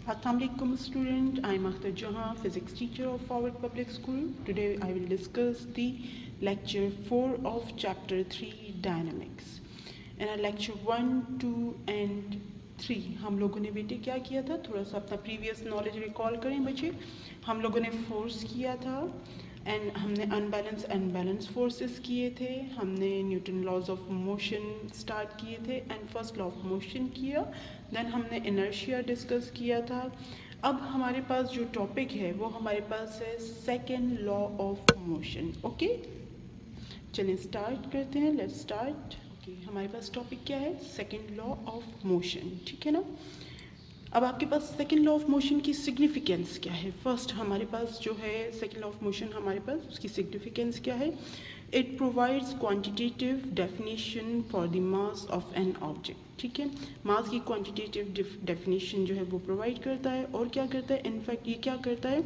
Assalamualaikum student, I am Akhtar Jahan, physics teacher of Forward Public School. Today I will discuss the lecture 4 of chapter 3 dynamics. In our lecture 1, 2 and 3 हम लोगों ने बेटे क्या किया था, थोड़ा सा अपना प्रीवियस नॉलेज रिकॉल करें बच्चे. हम लोगों ने फोर्स किया था एंड हमने अनबैलेंस एंड बैलेंस फोर्सेस किए थे. हमने Newton laws of motion start किए थे and first law of motion किया. देन हमने इनर्शिया डिस्कस किया था. अब हमारे पास जो टॉपिक है वो हमारे पास है second law of motion. Okay, चलिए स्टार्ट करते हैं. Let's start. ओके, हमारे पास टॉपिक क्या है, सेकेंड लॉ ऑफ मोशन. ठीक है ना. अब आपके पास सेकेंड लॉ ऑफ मोशन की सिग्निफिकेंस क्या है. फर्स्ट हमारे पास जो है सेकेंड लॉ ऑफ मोशन, हमारे पास उसकी सिग्निफिकेंस क्या है. It provides quantitative definition for the mass of an object. ठीक है, मास की क्वांटिटेटिव डेफिनेशन जो है वो प्रोवाइड करता है. और क्या करता है, इनफैक्ट ये क्या करता है,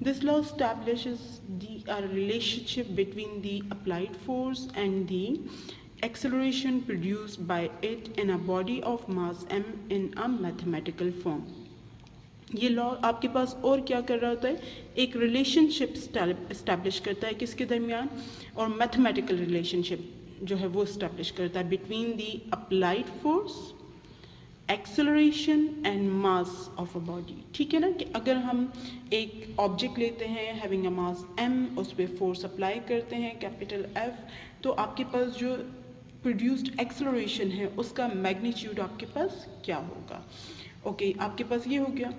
this law establishes the relationship between the applied force and the acceleration produced by it in a body of mass m in a mathematical form. ये लॉ आपके पास और क्या कर रहा होता है, एक रिलेशनशिप इस्टेब्लिश करता है किसके दरमियान, और मैथमेटिकल रिलेशनशिप जो है वो इस्टेब्लिश करता है between the applied force, acceleration and mass of a body. ठीक है ना, कि अगर हम एक ऑब्जेक्ट लेते हैं हैविंग अ मास m, उस पर फोर्स अप्लाई करते हैं कैपिटल F, तो आपके पास जो प्रोड्यूस्ड एक्सेलरेशन है उसका मैग्नीट्यूड आपके पास क्या होगा. ओके, आपके पास ये हो गया.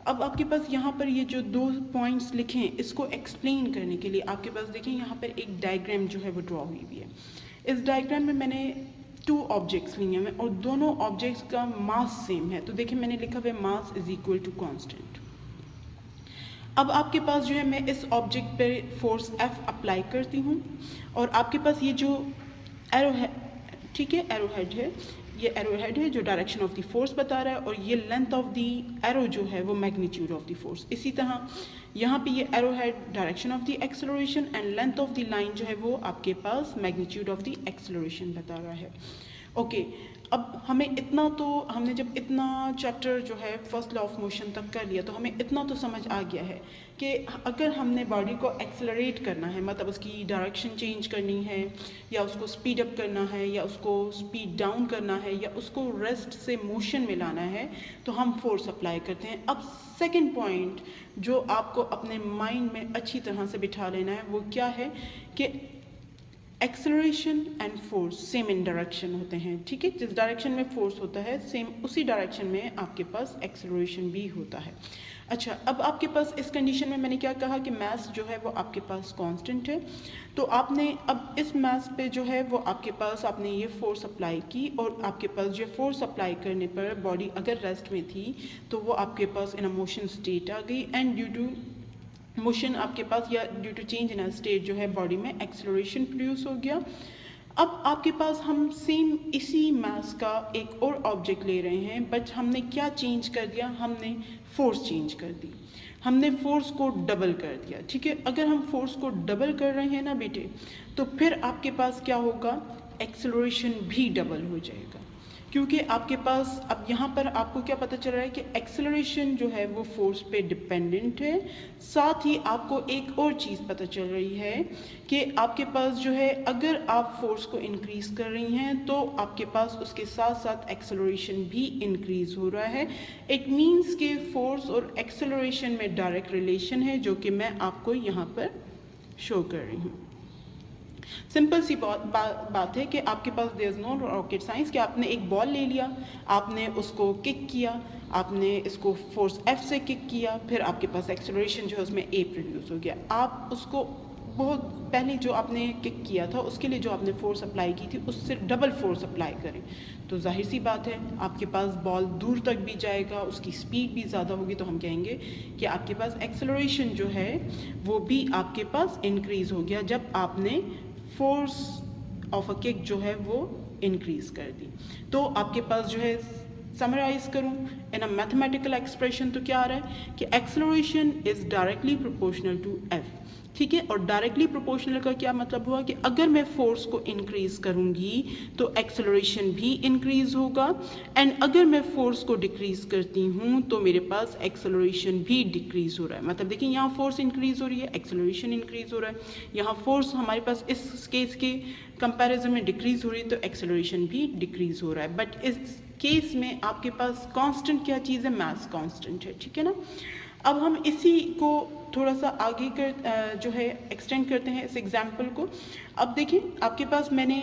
अब आपके पास यहाँ पर ये जो दो पॉइंट्स लिखे हैं इसको एक्सप्लेन करने के लिए आपके पास देखें यहाँ पर एक डायग्राम जो है वो ड्रॉ हुई हुई है. इस डायग्राम में मैंने 2 ऑब्जेक्ट्स लिए हैं और दोनों ऑब्जेक्ट्स का मास सेम है. तो देखिए मैंने लिखा हुआ है mass is equal to constant. अब आपके पास जो है मैं इस ऑब्जेक्ट पे फोर्स F अप्लाई करती हूँ और आपके पास ये जो एरो है, ठीक है, एरो हेड है, ये एरो हेड है जो डायरेक्शन ऑफ द फोर्स बता रहा है और ये लेंथ ऑफ द एरो जो है वो मैग्नीट्यूड ऑफ द फोर्स. इसी तरह यहाँ पे ये arrow head direction of the acceleration and length of the line जो है वो आपके पास मैग्नीट्यूड ऑफ द एक्सेलरेशन बता रहा है. ओके, अब हमें इतना तो, हमने जब इतना चैप्टर जो है फर्स्ट लॉ ऑफ मोशन तक कर लिया तो हमें इतना तो समझ आ गया है कि अगर हमने बॉडी को एक्सेलरेट करना है, मतलब उसकी डायरेक्शन चेंज करनी है या उसको स्पीड अप करना है या उसको स्पीड डाउन करना है या उसको रेस्ट से मोशन में लाना है, तो हम फोर्स अप्लाई करते हैं. अब सेकेंड पॉइंट जो आपको अपने माइंड में अच्छी तरह से बिठा लेना है वो क्या है कि acceleration and force same in direction होते हैं. ठीक है, जिस डायरेक्शन में फोर्स होता है सेम उसी डायरेक्शन में आपके पास एक्सेलरेशन भी होता है. अच्छा, अब आपके पास इस कंडीशन में मैंने क्या कहा कि मास जो है वो आपके पास कांस्टेंट है. तो आपने अब इस मास पे जो है वो आपके पास आपने ये फोर्स अप्लाई की और आपके पास जो फोर्स अप्लाई करने पर बॉडी अगर रेस्ट में थी तो वो आपके पास इन अ मोशन स्टेट आ गई एंड ड्यू टू मोशन आपके पास या due to change in state जो है बॉडी में एक्सेलरेशन प्रोड्यूस हो गया. अब आपके पास हम सेम इसी मास का एक और ऑब्जेक्ट ले रहे हैं, बट हमने क्या चेंज कर दिया, हमने फोर्स चेंज कर दी, हमने फोर्स को डबल कर दिया. ठीक है, अगर हम फोर्स को डबल कर रहे हैं ना बेटे, तो फिर आपके पास क्या होगा, एक्सेलरेशन भी डबल हो जाएगा. क्योंकि आपके पास अब यहाँ पर आपको क्या पता चल रहा है कि एक्सेलरेशन जो है वो फोर्स पे डिपेंडेंट है. साथ ही आपको एक और चीज़ पता चल रही है कि आपके पास जो है अगर आप फोर्स को इंक्रीज़ कर रही हैं तो आपके पास उसके साथ साथ एक्सेलरेशन भी इंक्रीज़ हो रहा है. इट मीन्स कि फोर्स और एक्सेलरेशन में डायरेक्ट रिलेशन है जो कि मैं आपको यहाँ पर शो कर रही हूँ. सिंपल सी बात है कि आपके पास there is no rocket science कि आपने एक बॉल ले लिया, आपने उसको किक किया, आपने इसको फोर्स F से किक किया, फिर आपके पास एक्सेलरेशन जो है उसमें A प्रोड्यूस हो गया. आप उसको बहुत पहले जो आपने किक किया था उसके लिए जो आपने फोर्स अप्लाई की थी उससे डबल फोर्स अप्लाई करें तो जाहिर सी बात है आपके पास बॉल दूर तक भी जाएगा, उसकी स्पीड भी ज़्यादा होगी. तो हम कहेंगे कि आपके पास एक्सेलरेशन जो है वो भी आपके पास इंक्रीज़ हो गया जब आपने फोर्स ऑफ अ किक जो है वो इंक्रीज़ कर दी. तो आपके पास जो है समराइज करूं इन अ मैथमेटिकल एक्सप्रेशन तो क्या आ रहा है कि acceleration is directly proportional to F, ठीक है। और डायरेक्टली प्रोपोर्शनल का क्या मतलब हुआ कि अगर मैं फोर्स को इंक्रीज करूंगी तो एक्सेलरेशन भी इंक्रीज होगा, एंड अगर मैं फोर्स को डिक्रीज करती हूँ तो मेरे पास एक्सेलरेशन भी डिक्रीज हो रहा है। मतलब देखिए यहाँ फोर्स इंक्रीज हो रही है, एक्सेलरेशन इंक्रीज हो रहा है, यहाँ फोर्स हमारे पास इस केस के कंपैरिजन में डिक्रीज हो रही है तो एक्सेलरेशन भी डिक्रीज हो रहा है। बट इस केस में आपके पास कांस्टेंट क्या चीज़ है, मास कांस्टेंट है, ठीक है ना। अब हम इसी को थोड़ा सा आगे कर जो है एक्सटेंड करते हैं इस एग्जाम्पल को। अब देखिए आपके पास मैंने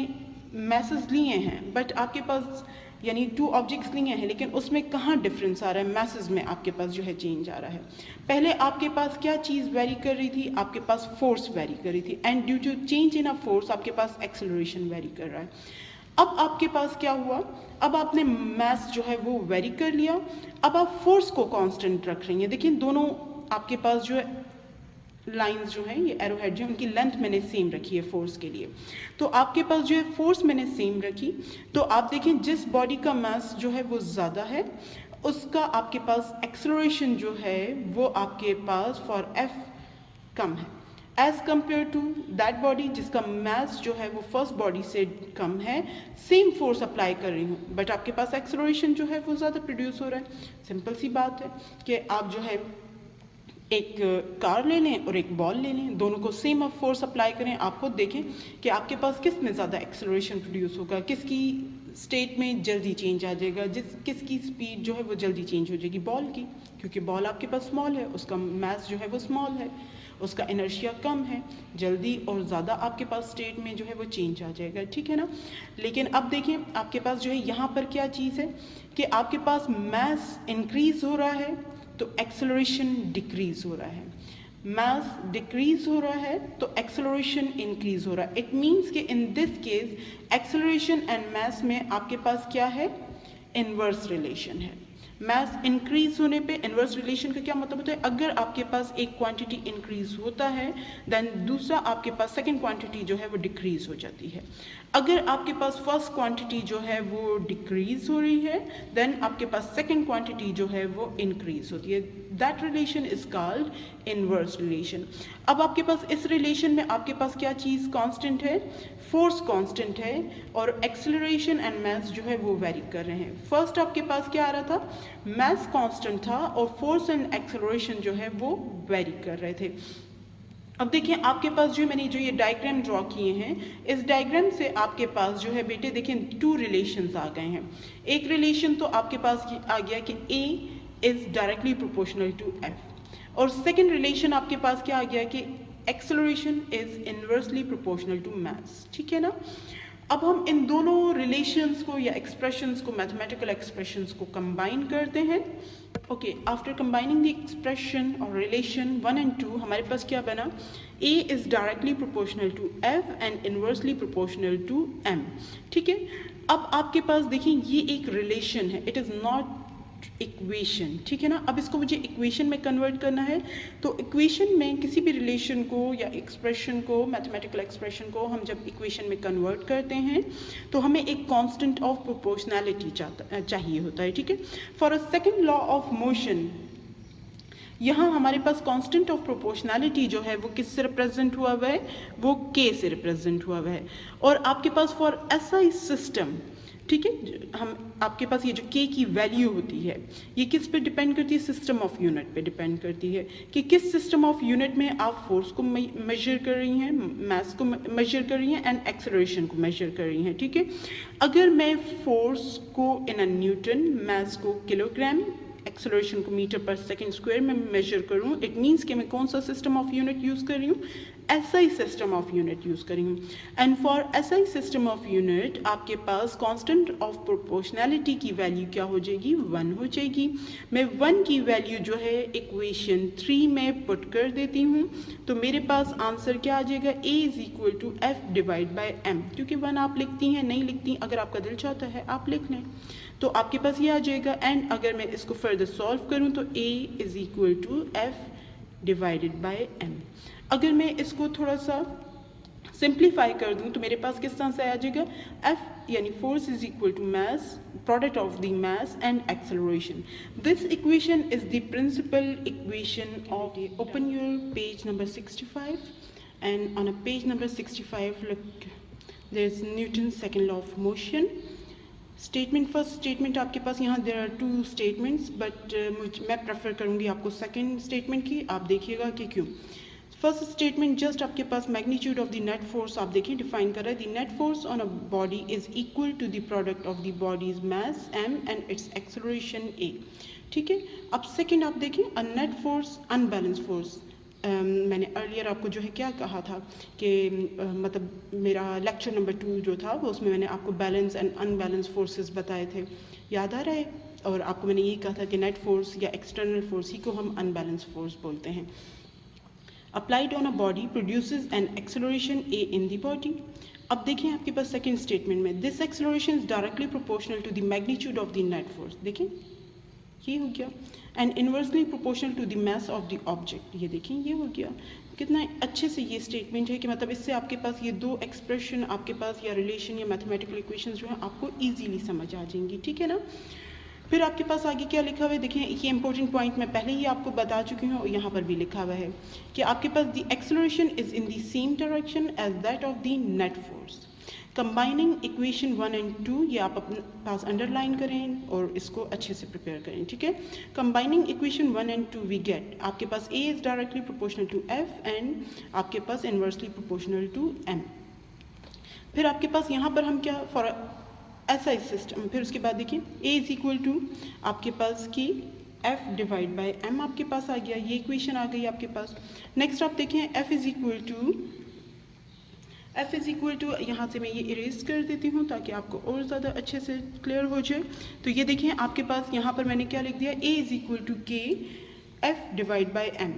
मैसेज लिए हैं, बट आपके पास यानी 2 ऑब्जेक्ट्स लिए हैं, लेकिन उसमें कहाँ डिफरेंस आ रहा है, मैसेज में आपके पास जो है चेंज आ रहा है। पहले आपके पास क्या चीज़ वेरी कर रही थी, आपके पास फोर्स वेरी कर रही थी, and due to change in a force आपके पास एक्सेलरेशन वेरी कर रहा है। अब आपके पास क्या हुआ, अब आपने मास जो है वो वेरी कर लिया, अब आप फोर्स को कांस्टेंट रख रही हैं। देखिए दोनों आपके पास जो है लाइंस जो हैं, ये एरो हेड जो है, उनकी लेंथ मैंने सेम रखी है फोर्स के लिए। तो आपके पास जो है फोर्स मैंने सेम रखी, तो आप देखें जिस बॉडी का मास जो है वो ज़्यादा है उसका आपके पास एक्सेलरेशन जो है वो आपके पास फॉर एफ कम है as compare to that body जिसका मास जो है वो फर्स्ट बॉडी से कम है। सेम फोर्स अप्लाई कर रही हूँ बट आपके पास एक्सेलरेशन जो है वो ज़्यादा प्रोड्यूस हो रहा है। सिंपल सी बात है कि आप जो है एक कार ले लें और एक बॉल ले लें, दोनों को सेम आप फोर्स अप्लाई करें, आप खुद देखें कि आपके पास किस में ज़्यादा एक्सेलरेशन प्रोड्यूस होगा, किसकी स्टेट में जल्दी चेंज आ जाएगा, किसकी स्पीड जो है वो जल्दी चेंज हो जाएगी, बॉल की, क्योंकि बॉल आपके पास स्मॉल है, उसका मास जो है वो स्मॉल है, उसका इनर्शिया कम है, जल्दी और ज़्यादा आपके पास स्टेट में जो है वो चेंज आ जाएगा, ठीक है ना। लेकिन अब देखिए आपके पास जो है यहाँ पर क्या चीज़ है कि आपके पास मास इंक्रीज हो रहा है तो एक्सेलरेशन डिक्रीज हो रहा है, मास डिक्रीज हो रहा है तो एक्सेलरेशन इंक्रीज हो रहा है। इट मीन्स कि in this case acceleration and mass में आपके पास क्या है, इनवर्स रिलेशन है। मास इंक्रीज होने पे इनवर्स रिलेशन का क्या मतलब होता है, अगर आपके पास एक क्वांटिटी इंक्रीज होता है देन दूसरा आपके पास सेकंड क्वांटिटी जो है वो डिक्रीज हो जाती है। अगर आपके पास फर्स्ट क्वांटिटी जो है वो डिक्रीज हो रही है देन आपके पास सेकंड क्वांटिटी जो है वो इंक्रीज होती है। That relation is called inverse relation. अब आपके पास इस रिलेशन में आपके पास क्या चीज़ कांस्टेंट है, फोर्स कांस्टेंट है और एक्सेलरेशन एंड मास जो है वो वेरी कर रहे हैं। फर्स्ट आपके पास क्या आ रहा था, मास कांस्टेंट था और फोर्स एंड एक्सेलरेशन जो है वो वेरी कर रहे थे। अब देखिए आपके पास जो मैंने जो ये डायग्राम ड्रॉ किए हैं, इस डायग्राम से आपके पास जो है बेटे देखें 2 रिलेशंस आ गए हैं। एक रिलेशन तो आपके पास आ गया कि A is directly proportional to F, और सेकेंड रिलेशन आपके पास क्या आ गया कि acceleration is inversely proportional to mass, ठीक है ना। अब हम इन दोनों रिलेशंस को या एक्सप्रेशंस को, मैथमेटिकल एक्सप्रेशंस को कंबाइन करते हैं। Okay, after combining the expression और रिलेशन 1 and 2 हमारे पास क्या बना, A is directly proportional to F and inversely proportional to M, ठीक है। अब आपके पास देखिए ये एक रिलेशन है, इट इज़ नॉट इक्वेशन, ठीक है ना। अब इसको मुझे इक्वेशन में कन्वर्ट करना है, तो इक्वेशन में किसी भी रिलेशन को या एक्सप्रेशन को, मैथमेटिकल एक्सप्रेशन को हम जब इक्वेशन में कन्वर्ट करते हैं तो हमें एक कांस्टेंट ऑफ प्रोपोर्शनैलिटी चाहिए होता है, ठीक है। For a second law of motion यहाँ हमारे पास कांस्टेंट ऑफ प्रोपोर्शनैलिटी जो है वो किससे रिप्रेजेंट हुआ हुआ है, वो K से रिप्रेजेंट हुआ हुआ है। और आपके पास फॉर SI सिस्टम, ठीक है, हम आपके पास ये जो K की वैल्यू होती है ये किस पे डिपेंड करती है, सिस्टम ऑफ यूनिट पे डिपेंड करती है कि किस सिस्टम ऑफ यूनिट में आप फोर्स को मेजर कर रही हैं, मास को मेजर कर रही हैं एंड एक्सेलरेशन को मेजर कर रही हैं, ठीक है। अगर मैं फोर्स को इन अ न्यूटन, मास को किलोग्राम, एक्सेलरेशन को मीटर पर सेकेंड स्क्वायर में मेजर करूँ, इट मीन्स कि मैं कौन सा सिस्टम ऑफ यूनिट यूज़ कर रही हूँ, SI system of unit use कर रही हूँ। And for SI system of unit आपके पास कांस्टेंट ऑफ प्रोपोर्शनैलिटी की वैल्यू क्या हो जाएगी, 1 हो जाएगी। मैं 1 की वैल्यू जो है इक्वेशन 3 में पुट कर देती हूँ तो मेरे पास आंसर क्या आ जाएगा, A is equal to F divide by M, क्योंकि 1 आप लिखती हैं, नहीं लिखती, अगर आपका दिल चाहता है आप लिख लें तो आपके पास ये आ जाएगा। एंड अगर मैं इसको फर्दर सॉल्व करूं तो A is equal to F divided by M। अगर मैं इसको थोड़ा सा सिंप्लीफाई कर दूं तो मेरे पास किस तरह से आ जाएगा, F yani force is equal to mass, product of the mass and acceleration. This equation is the principal equation of, open your page number 65, and on a page number 65 look, there is Newton's second law of motion. Statement, first statement आपके पास यहाँ there are two statements, but मैं prefer करूँगी आपको second statement की. आप देखिएगा कि क्यों. फर्स्ट स्टेटमेंट जस्ट आपके पास magnitude of the net force आप देखिए डिफाइन कर रहा है. The net force on a body is equal to the product of the body's mass m and its acceleration a. ठीक है. अब सेकेंड आप देखें, a net force unbalance force. मैंने अर्लियर आपको जो है क्या कहा था कि मतलब मेरा लेक्चर नंबर 2 जो था वो उसमें मैंने आपको बैलेंस एंड अनबैलेंस फोर्सेस बताए थे, याद आ रहा है. और आपको मैंने ये कहा था कि नेट फोर्स या एक्सटर्नल फोर्स ही को हम अनबैलेंस फोर्स बोलते हैं. Applied on a body produces an acceleration A in the body. अब देखिए आपके पास सेकेंड स्टेटमेंट में, this acceleration is directly proportional to the magnitude of the net force. देखिए ये हो गया. And inversely proportional to the mass of the object. ये देखें ये हो गया. कितना अच्छे से ये स्टेटमेंट है कि मतलब इससे आपके पास ये दो एक्सप्रेशन आपके पास या रिलेशन या मैथमेटिकल इक्वेशंस जो है आपको इजीली समझ आ जाएंगी. ठीक है ना. फिर आपके पास आगे क्या लिखा हुआ है, देखिए ये इंपॉर्टेंट पॉइंट मैं पहले ही आपको बता चुकी हूँ और यहाँ पर भी लिखा हुआ है कि आपके पास the acceleration is in the same direction as that of the net force. Combining equation 1 and 2 ये आप अपने पास अंडरलाइन करें और इसको अच्छे से प्रिपेयर करें. ठीक है. Combining equation 1 and 2 we get आपके पास a is directly proportional to f and आपके पास इन्वर्सली प्रोपोर्शनल टू m. फिर आपके पास यहाँ पर हम क्या फॉर SI सिस्टम, फिर उसके बाद देखिए a इज इक्वल टू आपके पास की f डिवाइड बाई m आपके पास आ गया. ये इक्वेशन आ गई आपके पास. नेक्स्ट आप देखें f इज इक्वल टू यहाँ से मैं ये इरेज कर देती हूँ ताकि आपको और ज़्यादा अच्छे से क्लियर हो जाए. तो ये देखें आपके पास यहाँ पर मैंने क्या लिख दिया, a is equal to k f divide by m.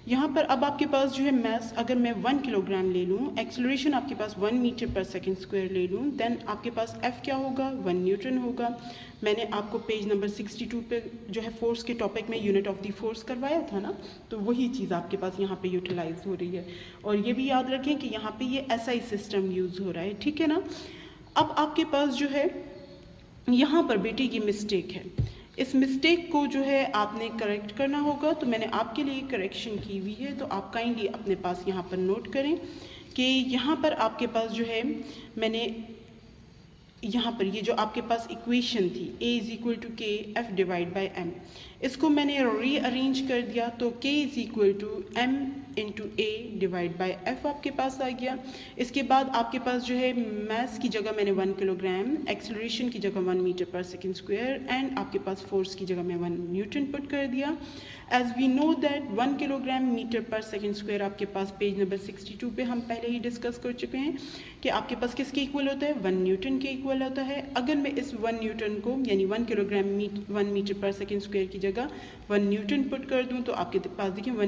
यहाँ पर अब आपके पास जो है मास अगर मैं 1 किलोग्राम ले लूँ, एक्सेलरेशन आपके पास 1 मीटर पर सेकंड स्क्वायर ले लूँ, देन आपके पास f क्या होगा, 1 न्यूटन होगा. मैंने आपको पेज नंबर 62 पे जो है फोर्स के टॉपिक में यूनिट ऑफ द फोर्स करवाया था ना, तो वही चीज़ आपके पास यहाँ पे यूटिलाइज हो रही है. और ये भी याद रखें कि यहाँ पे ये SI सिस्टम यूज़ हो रहा है. ठीक है ना. अब आपके पास जो है यहाँ पर बेटे ये मिस्टेक है, इस मिस्टेक को जो है आपने करेक्ट करना होगा. तो मैंने आपके लिए करेक्शन की हुई है, तो आप काइंडली अपने पास यहाँ पर नोट करें कि यहाँ पर आपके पास जो है मैंने यहाँ पर ये जो आपके पास इक्वेशन थी a is equal to K F divide by m, इसको मैंने रीअरेंज कर दिया तो k is equal to m into A divide by F आपके पास आ गया. इसके बाद आपके पास जो है मास की जगह मैंने 1 किलोग्राम, एक्सेलरेशन की जगह 1 metre per second square and आपके पास फोर्स की जगह मैं 1 न्यूटन पुट कर दिया. As we know that 1 kilogram metre per second square आपके पास पेज नंबर 62 पे हम पहले ही डिस्कस कर चुके हैं कि आपके पास किसके इक्वल होता है, 1 न्यूटन के इक्वल होता है. अगर मैं इस 1 न्यूटन को यानी 1 kilogram 1 metre per second square की जगह 1 न्यूटन पुट कर दूं तो आपके पास देखिए 1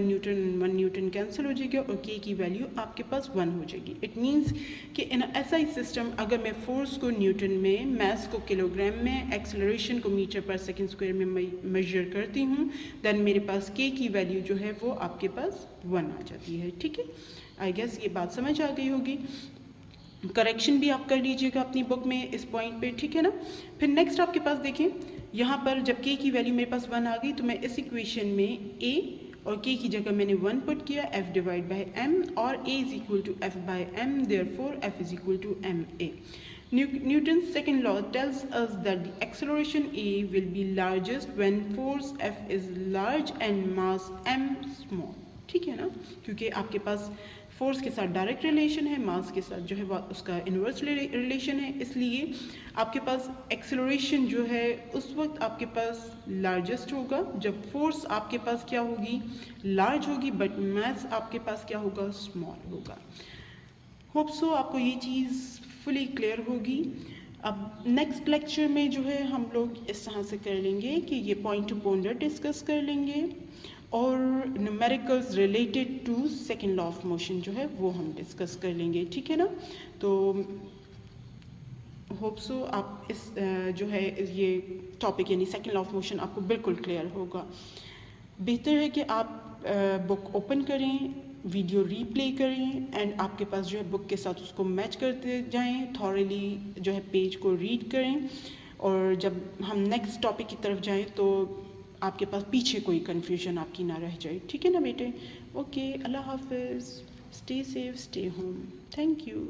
न्यूटन कैंसिल हो जाएगा और k की वैल्यू आपके पास 1 हो जाएगी. इट मीन्स कि इन SI सिस्टम अगर मैं फोर्स को न्यूटन में, मास को किलोग्राम में, एक्सेलरेशन को मीटर पर सेकेंड स्क्वायर में मेजर करती हूँ, देन मेरे पास k की वैल्यू जो है वो आपके पास 1 आ जाती है. ठीक है. आई गेस ये बात समझ आ गई होगी. करेक्शन भी आप कर लीजिएगा अपनी बुक में इस पॉइंट पे. ठीक है ना. फिर नेक्स्ट आपके पास देखें यहाँ पर जब k की वैल्यू मेरे पास 1 आ गई तो मैं इस इक्वेशन में a और k की जगह मैंने 1 पुट किया, f डिवाइड बाई m, और a is equal to f by m, therefore f is equal to ma. Newton's second law tells us that the acceleration a will be largest when force f is large and mass m small. ठीक है ना. क्योंकि आपके पास force के साथ direct relation है, मास के साथ जो है वो उसका इन्वर्स रिलेशन है, इसलिए आपके पास एक्सेलरेशन जो है उस वक्त आपके पास लार्जेस्ट होगा जब फोर्स आपके पास क्या होगी, लार्ज होगी, बट मास आपके पास क्या होगा, स्मॉल होगा. होप सो आपको ये चीज़ फुली क्लियर होगी. अब नेक्स्ट लेक्चर में जो है हम लोग इस तरह से कर लेंगे कि ये पॉइंट टू पॉइंटर डिस्कस कर लेंगे और numericals related to second law of motion जो है वो हम डिस्कस कर लेंगे. ठीक है ना. तो होप सो आप इस जो है ये टॉपिक यानी सेकेंड लॉ ऑफ मोशन आपको बिल्कुल क्लियर होगा. बेहतर है कि आप बुक ओपन करें, वीडियो रीप्ले करें एंड आपके पास जो है बुक के साथ उसको मैच करते जाएं, थॉरली जो है पेज को रीड करें, और जब हम नेक्स्ट टॉपिक की तरफ जाएं तो आपके पास पीछे कोई कन्फ्यूजन आपकी ना रह जाए। ठीक है ना बेटे? ओके, अल्लाह हाफिज़, stay safe, stay home, thank you.